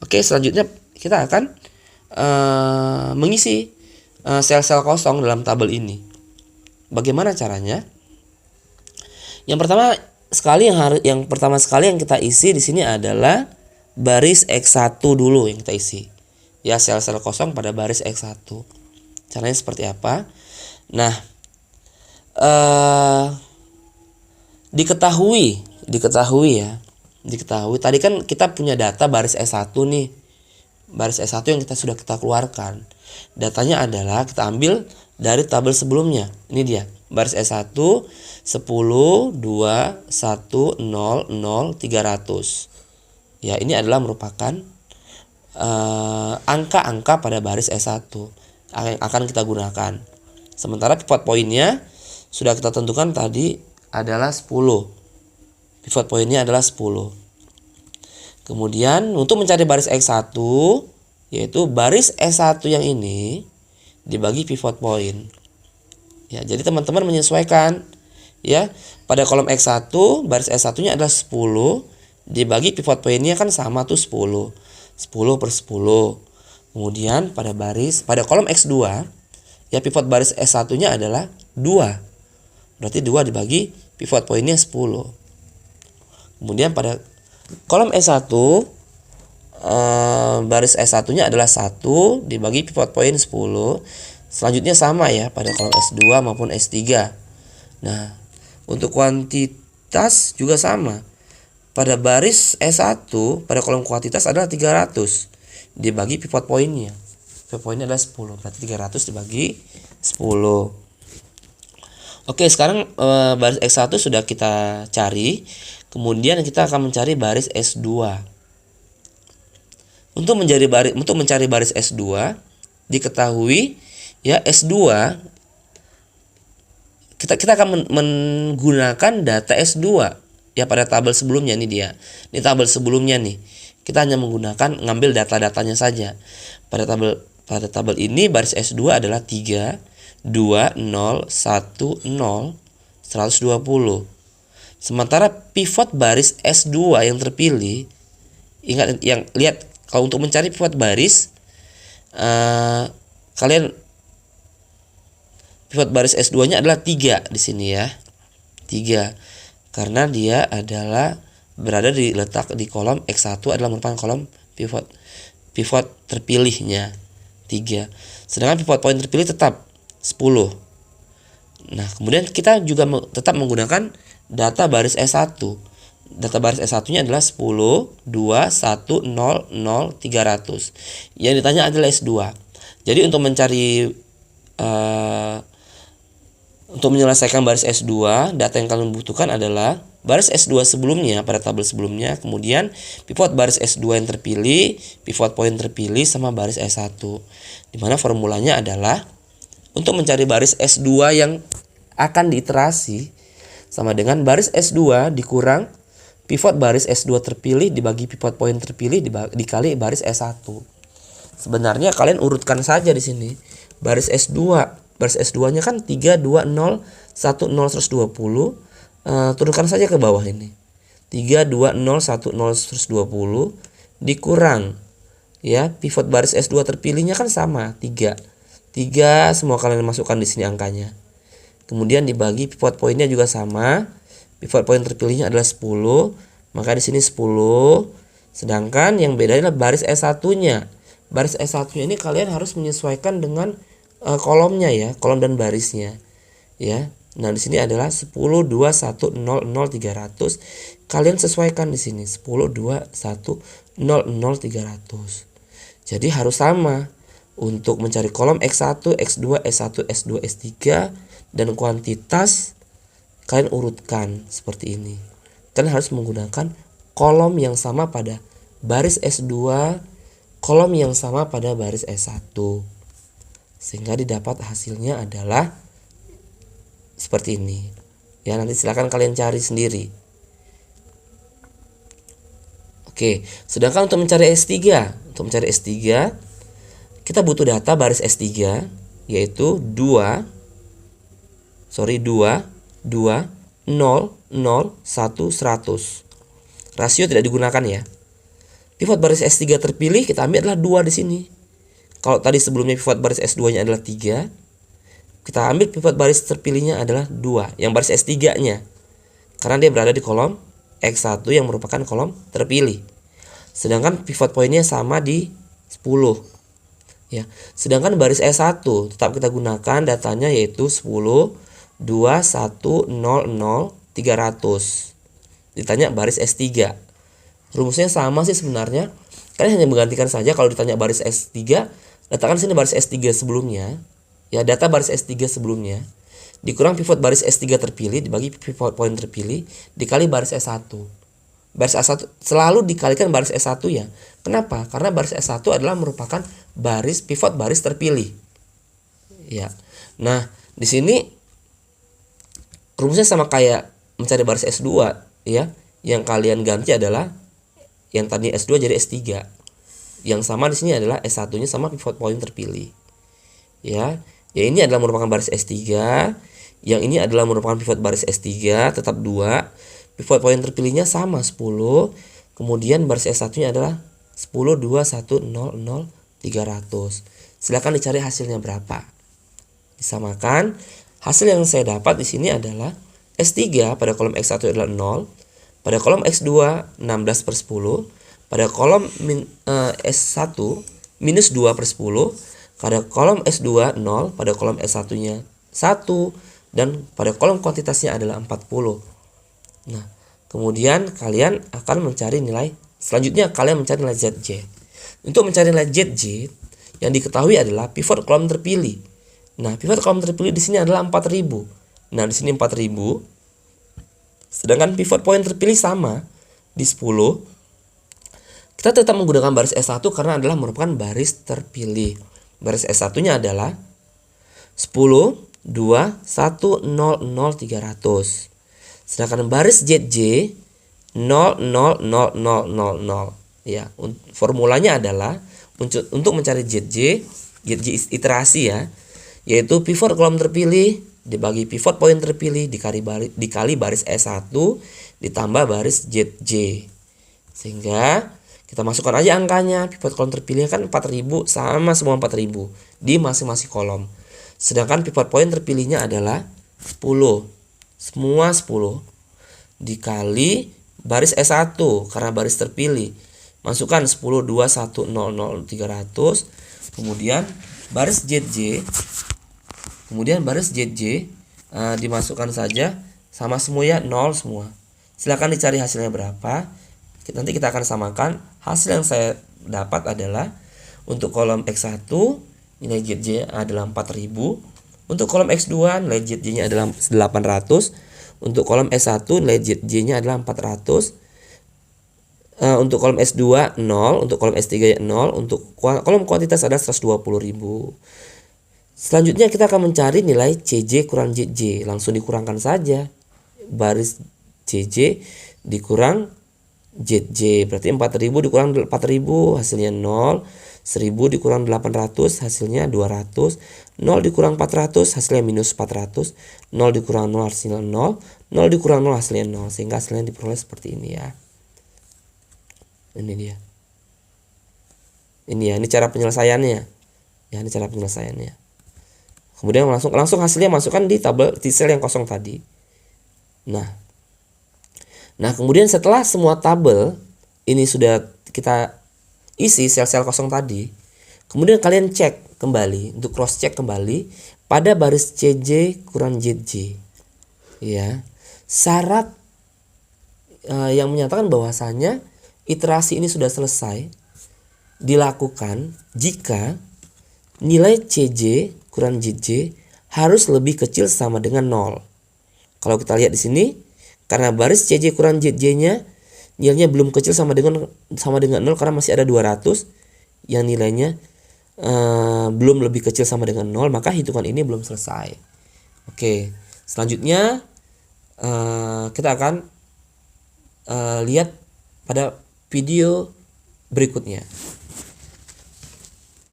Oke, selanjutnya kita akan mengisi sel-sel kosong dalam tabel ini. Bagaimana caranya? Yang pertama sekali yang kita isi di sini adalah baris X1 dulu yang kita isi. Ya, sel-sel kosong pada baris X1. Caranya seperti apa? Nah, diketahui tadi kan kita punya data baris S1 nih. Baris S1 yang sudah kita keluarkan. Datanya adalah kita ambil dari tabel sebelumnya. Ini dia. Baris S1 10 2 1 0 0 300. Ya, ini adalah merupakan angka-angka pada baris S1 yang akan kita gunakan. Sementara pivot poinnya sudah kita tentukan tadi adalah 10. Pivot poinnya adalah 10. Kemudian untuk mencari baris X1, yaitu baris S1 yang ini dibagi pivot point. Ya, jadi teman-teman menyesuaikan ya. Pada kolom X1 baris S1-nya adalah 10 dibagi pivot pointnya kan sama tuh 10 per 10. Kemudian pada kolom X2 ya, pivot baris S1-nya adalah 2. Berarti 2 dibagi pivot pointnya 10. Kemudian pada kolom S1 baris S1-nya adalah 1 dibagi pivot point 10. Selanjutnya sama ya pada kolom S2 maupun S3. Nah, untuk kuantitas juga sama. Pada baris S1 pada kolom kuantitas adalah 300 dibagi pivot pointnya. Pivot pointnya adalah 10. Berarti 300 dibagi 10. Oke, sekarang baris X1 sudah kita cari. Kemudian kita akan mencari baris S2. Untuk mencari baris S2 diketahui ya, S2 kita akan menggunakan data S2 ya pada tabel sebelumnya. Ini dia. Ini tabel sebelumnya nih. Kita hanya ngambil data-datanya saja. Pada tabel ini baris S2 adalah 3 2 0 1 0 120. Sementara pivot baris S2 yang terpilih, ingat yang lihat, kalau untuk mencari pivot baris pivot baris S2-nya adalah 3 di sini ya. 3 karena dia adalah letak di kolom X1 adalah merupakan kolom pivot terpilihnya 3. Sedangkan pivot point terpilih tetap 10. Nah, kemudian kita juga tetap menggunakan data baris S1. Data baris S1-nya adalah 10 2 1 0 0 300. Yang ditanya adalah S2. Jadi untuk menyelesaikan baris S2, data yang kalian butuhkan adalah baris S2 sebelumnya pada tabel sebelumnya, kemudian pivot baris S2 yang terpilih, pivot point terpilih sama baris S1. Di mana formulanya adalah untuk mencari baris S2 yang akan diiterasi sama dengan baris S2 dikurang pivot baris S2 terpilih dibagi pivot point terpilih dikali baris S1. Sebenarnya kalian urutkan saja di sini. Baris S2-nya kan 3 2 0 1 0 120. Turunkan saja ke bawah ini. 3 2 0 1 0 120 dikurang ya, pivot baris S2 terpilihnya kan sama 3 semua kalian masukkan di sini angkanya. Kemudian dibagi pivot pointnya juga sama. Pivot point terpilihnya adalah 10, maka di sini 10. Sedangkan yang beda adalah baris S1-nya. Baris S1-nya ini kalian harus menyesuaikan dengan kolomnya ya, kolom dan barisnya. Ya. Nah, di sini adalah 10 2 1 0 0 300. Kalian sesuaikan di sini 10 2 1 0 0 300. Jadi harus sama. Untuk mencari kolom X1, X2, S1, S2, S3 dan kuantitas kalian urutkan seperti ini. Kalian harus menggunakan kolom yang sama pada baris S2, kolom yang sama pada baris S1. Sehingga didapat hasilnya adalah seperti ini. Ya, nanti silakan kalian cari sendiri. Oke, sedangkan untuk mencari S3, kita butuh data baris S3 yaitu 2 0 0 1 100. Rasio tidak digunakan ya. Pivot baris S3 terpilih kita ambil adalah 2 di sini. Kalau tadi sebelumnya pivot baris S2-nya adalah 3, kita ambil pivot baris terpilihnya adalah 2, yang baris S3-nya. Karena dia berada di kolom X1 yang merupakan kolom terpilih. Sedangkan pivot poinnya sama di 10. Ya. Sedangkan baris S1 tetap kita gunakan datanya yaitu 10, 2, 1, 0, 0, 300. Ditanya baris S3. Rumusnya sama sih sebenarnya. Kalian hanya menggantikan saja kalau ditanya baris S3, letakkan sini baris S3 sebelumnya. Ya, data baris S3 sebelumnya dikurang pivot baris S3 terpilih dibagi pivot point terpilih dikali baris S1. Baris S1 selalu dikalikan baris S1 ya. Kenapa? Karena baris S1 adalah merupakan baris pivot baris terpilih. Ya. Nah, di sini rumusnya sama kayak mencari baris S2 ya. Yang kalian ganti adalah yang tadi S2 jadi S3. Yang sama di sini adalah S1-nya sama pivot point terpilih. Ya. Ya, ini adalah merupakan baris S3, yang ini adalah merupakan pivot baris S3, tetap 2. Pivot point terpilihnya sama 10. Kemudian baris S1-nya adalah 10, 2, 1, 0, 0, 300. Silakan dicari hasilnya berapa. Disamakan. Hasil yang saya dapat di sini adalah S3 pada kolom X1 adalah 0, pada kolom X2 16/10, pada kolom S1 minus 2/10, pada kolom S2 0, pada kolom S1-nya 1, dan pada kolom kuantitasnya adalah 40. Nah, kemudian kalian akan mencari nilai, selanjutnya kalian mencari nilai ZJ. Untuk mencari nilai ZJ, yang diketahui adalah pivot kolom terpilih. Nah, pivot kolom terpilih di sini adalah 4000. Nah, di sini 4000. Sedangkan pivot point terpilih sama di 10. Kita tetap menggunakan baris S1 karena adalah merupakan baris terpilih. Baris S1-nya adalah 10, 2, 1, 0, 0, 300. Sedangkan baris ZJ 0, 0, 0, 0, 0, 0. Ya, formulanya adalah untuk mencari ZJ iterasi ya, yaitu pivot kolom terpilih dibagi pivot point terpilih dikali baris S1 ditambah baris ZJ. Sehingga kita masukkan aja angkanya. Pivot kolom terpilih kan 4000 sama semua 4000 di masing-masing kolom. Sedangkan pivot point terpilihnya adalah 10. Semua 10 dikali baris S1 karena baris terpilih. Masukkan 10, 2, 1, 0, 0, 300. Kemudian baris ZJ. Dimasukkan saja sama semua ya, 0 semua. Silakan dicari hasilnya berapa. Nanti kita akan samakan. Hasil yang saya dapat adalah untuk kolom X1 nilai ZJ adalah 4000. Untuk kolom X2 nilai ZJ-nya adalah 800. Untuk kolom S1 nilai ZJ-nya adalah 400. Untuk kolom S2 0, untuk kolom S3 0, untuk kolom kuantitas adalah 120.000. Selanjutnya kita akan mencari nilai CJ kurang ZJ. Langsung dikurangkan saja. Baris CJ dikurang ZJ. Berarti 4000 dikurang 4000 hasilnya 0. 1000 dikurang 800 hasilnya 200. 0 dikurang 400 hasilnya minus 400. 0 dikurang 0 hasilnya 0. 0 dikurang 0 hasilnya 0. Sehingga hasilnya diperoleh seperti ini ya. Ini dia. Ini ya, ini cara penyelesaiannya. Ya, ini cara penyelesaiannya. Kemudian langsung hasilnya masukkan di tabel di sel yang kosong tadi. Nah, kemudian setelah semua tabel ini sudah kita isi sel-sel kosong tadi, kemudian kalian cek kembali untuk cross check kembali pada baris CJ kurang ZJ. Ya, syarat yang menyatakan bahwasanya iterasi ini sudah selesai dilakukan jika nilai CJ kurang ZJ harus lebih kecil sama dengan 0. Kalau kita lihat di sini, karena baris CJ kurang ZJ-nya nilainya belum kecil sama dengan 0 karena masih ada 200 yang nilainya belum lebih kecil sama dengan 0, maka hitungan ini belum selesai. Oke, selanjutnya kita akan lihat pada video berikutnya.